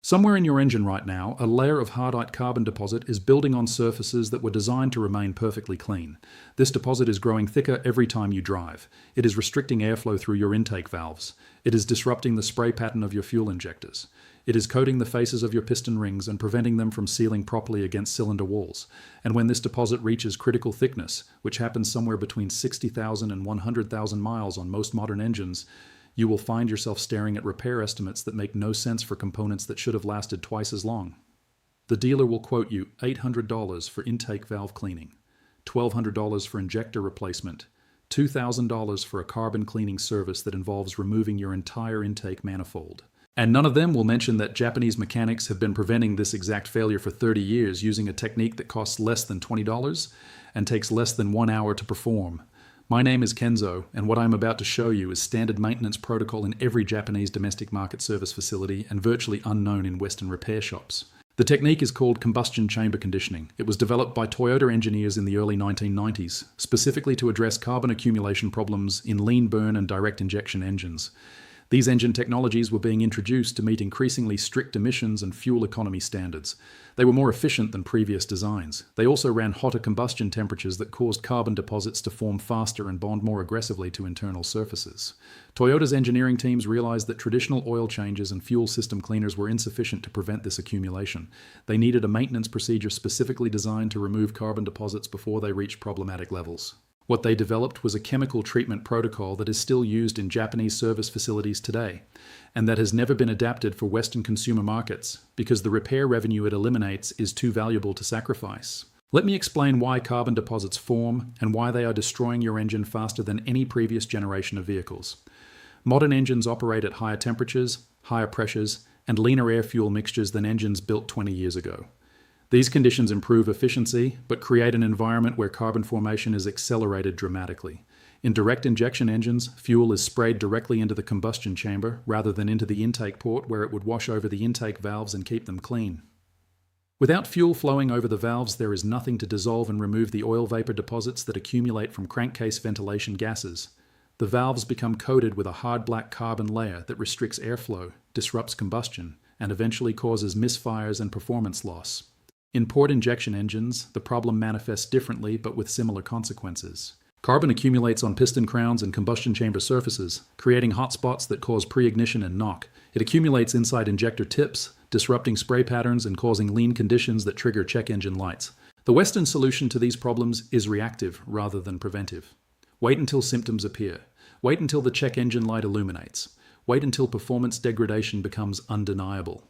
Somewhere in your engine right now, a layer of hardite carbon deposit is building on surfaces that were designed to remain perfectly clean. This deposit is growing thicker every time you drive. It is restricting airflow through your intake valves. It is disrupting the spray pattern of your fuel injectors. It is coating the faces of your piston rings and preventing them from sealing properly against cylinder walls. And when this deposit reaches critical thickness, which happens somewhere between 60,000 and 100,000 miles on most modern engines, you will find yourself staring at repair estimates that make no sense for components that should have lasted twice as long. The dealer will quote you $800 for intake valve cleaning, $1,200 for injector replacement, $2,000 for a carbon cleaning service that involves removing your entire intake manifold. And none of them will mention that Japanese mechanics have been preventing this exact failure for 30 years using a technique that costs less than $20 and takes less than 1 hour to perform. My name is Kenzo, and what I'm about to show you is standard maintenance protocol in every Japanese domestic market service facility and virtually unknown in Western repair shops. The technique is called combustion chamber conditioning. It was developed by Toyota engineers in the early 1990s, specifically to address carbon accumulation problems in lean burn and direct injection engines. These engine technologies were being introduced to meet increasingly strict emissions and fuel economy standards. They were more efficient than previous designs. They also ran hotter combustion temperatures that caused carbon deposits to form faster and bond more aggressively to internal surfaces. Toyota's engineering teams realized that traditional oil changes and fuel system cleaners were insufficient to prevent this accumulation. They needed a maintenance procedure specifically designed to remove carbon deposits before they reached problematic levels. What they developed was a chemical treatment protocol that is still used in Japanese service facilities today, and that has never been adapted for Western consumer markets because the repair revenue it eliminates is too valuable to sacrifice. Let me explain why carbon deposits form and why they are destroying your engine faster than any previous generation of vehicles. Modern engines operate at higher temperatures, higher pressures, and leaner air-fuel mixtures than engines built 20 years ago. These conditions improve efficiency, but create an environment where carbon formation is accelerated dramatically. In direct injection engines, fuel is sprayed directly into the combustion chamber rather than into the intake port where it would wash over the intake valves and keep them clean. Without fuel flowing over the valves, there is nothing to dissolve and remove the oil vapor deposits that accumulate from crankcase ventilation gases. The valves become coated with a hard black carbon layer that restricts airflow, disrupts combustion, and eventually causes misfires and performance loss. In port injection engines, the problem manifests differently but with similar consequences. Carbon accumulates on piston crowns and combustion chamber surfaces, creating hot spots that cause pre-ignition and knock. It accumulates inside injector tips, disrupting spray patterns and causing lean conditions that trigger check engine lights. The Western solution to these problems is reactive rather than preventive. Wait until symptoms appear. Wait until the check engine light illuminates. Wait until performance degradation becomes undeniable.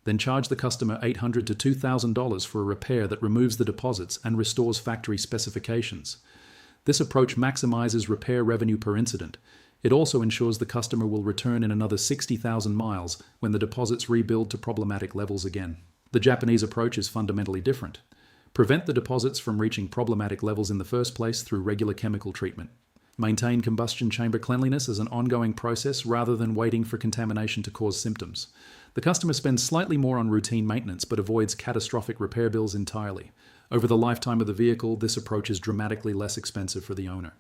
Then charge the customer $800 to $2,000 for a repair that removes the deposits and restores factory specifications. This approach maximizes repair revenue per incident. It also ensures the customer will return in another 60,000 miles when the deposits rebuild to problematic levels again. The Japanese approach is fundamentally different. Prevent the deposits from reaching problematic levels in the first place through regular chemical treatment. Maintain combustion chamber cleanliness as an ongoing process rather than waiting for contamination to cause symptoms. The customer spends slightly more on routine maintenance but avoids catastrophic repair bills entirely. Over the lifetime of the vehicle, this approach is dramatically less expensive for the owner.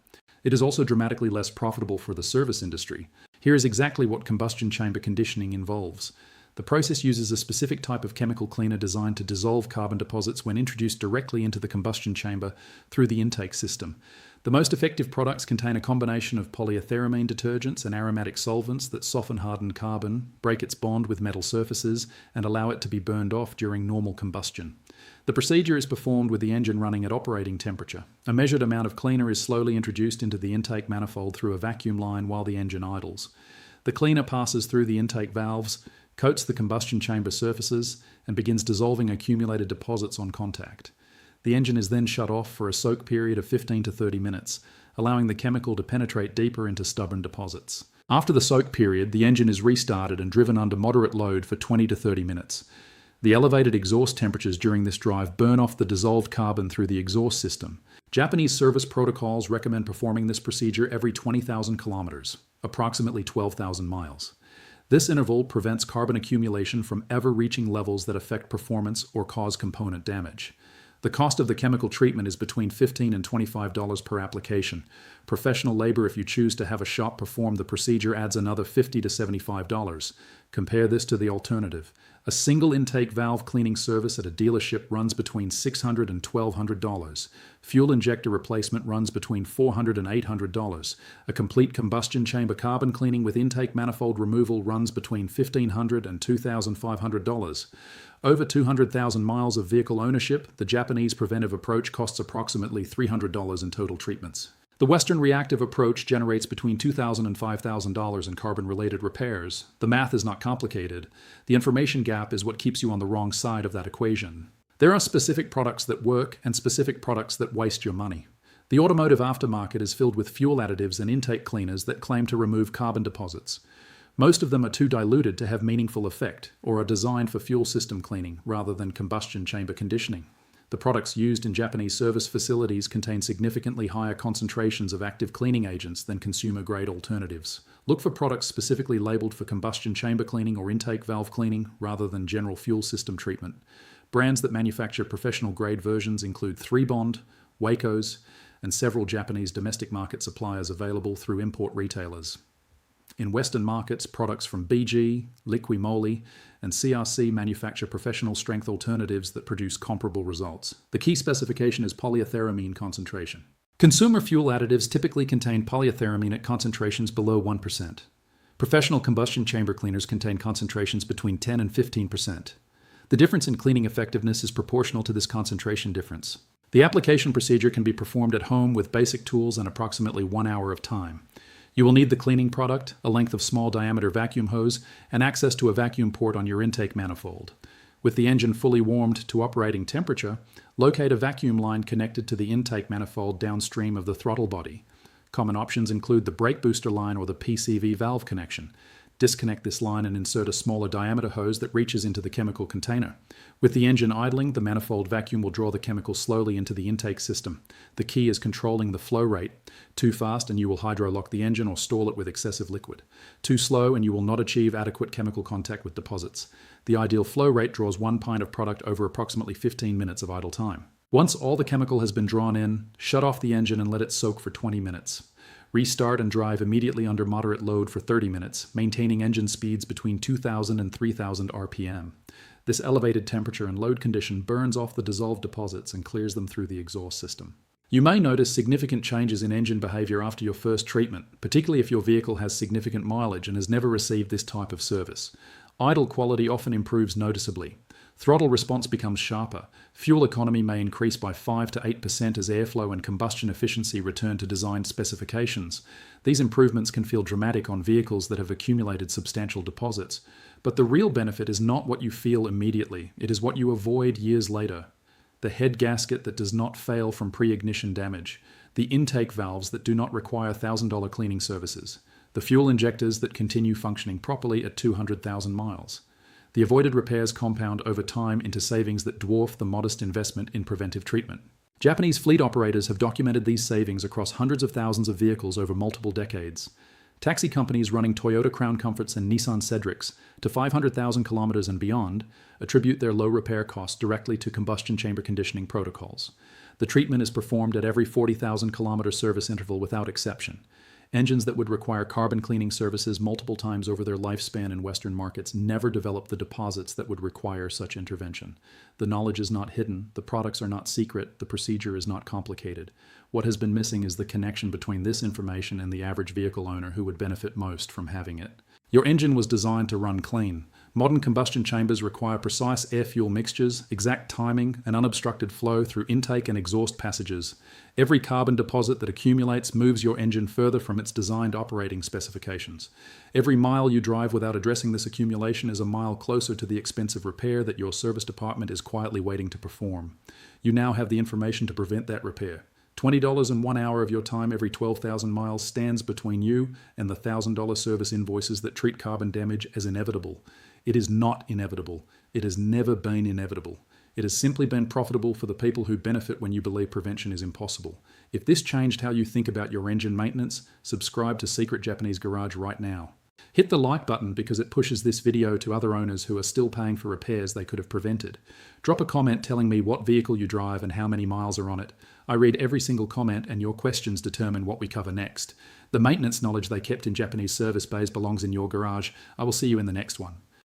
It is also dramatically less profitable for the service industry. Here is exactly what combustion chamber conditioning involves. The process uses a specific type of chemical cleaner designed to dissolve carbon deposits when introduced directly into the combustion chamber through the intake system. The most effective products contain a combination of polyethyramine detergents and aromatic solvents that soften hardened carbon, break its bond with metal surfaces, and allow it to be burned off during normal combustion. The procedure is performed with the engine running at operating temperature. A measured amount of cleaner is slowly introduced into the intake manifold through a vacuum line while the engine idles. The cleaner passes through the intake valves, coats the combustion chamber surfaces, and begins dissolving accumulated deposits on contact. The engine is then shut off for a soak period of 15 to 30 minutes, allowing the chemical to penetrate deeper into stubborn deposits. After the soak period, the engine is restarted and driven under moderate load for 20 to 30 minutes. The elevated exhaust temperatures during this drive burn off the dissolved carbon through the exhaust system. Japanese service protocols recommend performing this procedure every 20,000 kilometers, approximately 12,000 miles. This interval prevents carbon accumulation from ever reaching levels that affect performance or cause component damage. The cost of the chemical treatment is between $15 and $25 per application. Professional labor, if you choose to have a shop perform the procedure, adds another $50 to $75. Compare this to the alternative, A single intake valve cleaning service at a dealership runs between $600 and $1,200. Fuel injector replacement runs between $400 and $800. A complete combustion chamber carbon cleaning with intake manifold removal runs between $1,500 and $2,500. Over 200,000 miles of vehicle ownership, the Japanese preventive approach costs approximately $300 in total treatments. The Western reactive approach generates between $2,000 and $5,000 in carbon-related repairs. The math is not complicated. The information gap is what keeps you on the wrong side of that equation. There are specific products that work and specific products that waste your money. The automotive aftermarket is filled with fuel additives and intake cleaners that claim to remove carbon deposits. Most of them are too diluted to have meaningful effect, or are designed for fuel system cleaning rather than combustion chamber conditioning. The products used in Japanese service facilities contain significantly higher concentrations of active cleaning agents than consumer-grade alternatives. Look for products specifically labeled for combustion chamber cleaning or intake valve cleaning rather than general fuel system treatment. Brands that manufacture professional-grade versions include 3Bond, Waco's, and several Japanese domestic market suppliers available through import retailers. In Western markets, products from BG, Liqui-Moly, and CRC manufacture professional strength alternatives that produce comparable results. The key specification is polyethyramine concentration. Consumer fuel additives typically contain polyethyramine at concentrations below 1%. Professional combustion chamber cleaners contain concentrations between 10 and 15%. The difference in cleaning effectiveness is proportional to this concentration difference. The application procedure can be performed at home with basic tools and approximately 1 hour of time. You will need the cleaning product, a length of small diameter vacuum hose, and access to a vacuum port on your intake manifold. With the engine fully warmed to operating temperature, locate a vacuum line connected to the intake manifold downstream of the throttle body. Common options include the brake booster line or the PCV valve connection. Disconnect this line and insert a smaller diameter hose that reaches into the chemical container. With the engine idling, the manifold vacuum will draw the chemical slowly into the intake system. The key is controlling the flow rate. Too fast and you will hydrolock the engine or stall it with excessive liquid. Too slow and you will not achieve adequate chemical contact with deposits. The ideal flow rate draws 1 pint of product over approximately 15 minutes of idle time. Once all the chemical has been drawn in, shut off the engine and let it soak for 20 minutes. Restart and drive immediately under moderate load for 30 minutes, maintaining engine speeds between 2,000 and 3,000 RPM. This elevated temperature and load condition burns off the dissolved deposits and clears them through the exhaust system. You may notice significant changes in engine behavior after your first treatment, particularly if your vehicle has significant mileage and has never received this type of service. Idle quality often improves noticeably. Throttle response becomes sharper. Fuel economy may increase by 5 to 8% as airflow and combustion efficiency return to designed specifications. These improvements can feel dramatic on vehicles that have accumulated substantial deposits. But the real benefit is not what you feel immediately. It is what you avoid years later. The head gasket that does not fail from pre-ignition damage. The intake valves that do not require $1,000 cleaning services. The fuel injectors that continue functioning properly at 200,000 miles. The avoided repairs compound over time into savings that dwarf the modest investment in preventive treatment. Japanese fleet operators have documented these savings across hundreds of thousands of vehicles over multiple decades. Taxi companies running Toyota Crown Comforts and Nissan Cedrics to 500,000 kilometers and beyond attribute their low repair costs directly to combustion chamber conditioning protocols. The treatment is performed at every 40,000 kilometer service interval without exception. Engines that would require carbon cleaning services multiple times over their lifespan in Western markets never develop the deposits that would require such intervention. The knowledge is not hidden, the products are not secret, the procedure is not complicated. What has been missing is the connection between this information and the average vehicle owner who would benefit most from having it. Your engine was designed to run clean. Modern combustion chambers require precise air-fuel mixtures, exact timing, and unobstructed flow through intake and exhaust passages. Every carbon deposit that accumulates moves your engine further from its designed operating specifications. Every mile you drive without addressing this accumulation is a mile closer to the expensive repair that your service department is quietly waiting to perform. You now have the information to prevent that repair. $20 in 1 hour of your time every 12,000 miles stands between you and the $1,000 service invoices that treat carbon damage as inevitable. It is not inevitable. It has never been inevitable. It has simply been profitable for the people who benefit when you believe prevention is impossible. If this changed how you think about your engine maintenance, subscribe to Secret Japanese Garage right now. Hit the like button because it pushes this video to other owners who are still paying for repairs they could have prevented. Drop a comment telling me what vehicle you drive and how many miles are on it. I read every single comment and your questions determine what we cover next. The maintenance knowledge they kept in Japanese service bays belongs in your garage. I will see you in the next one.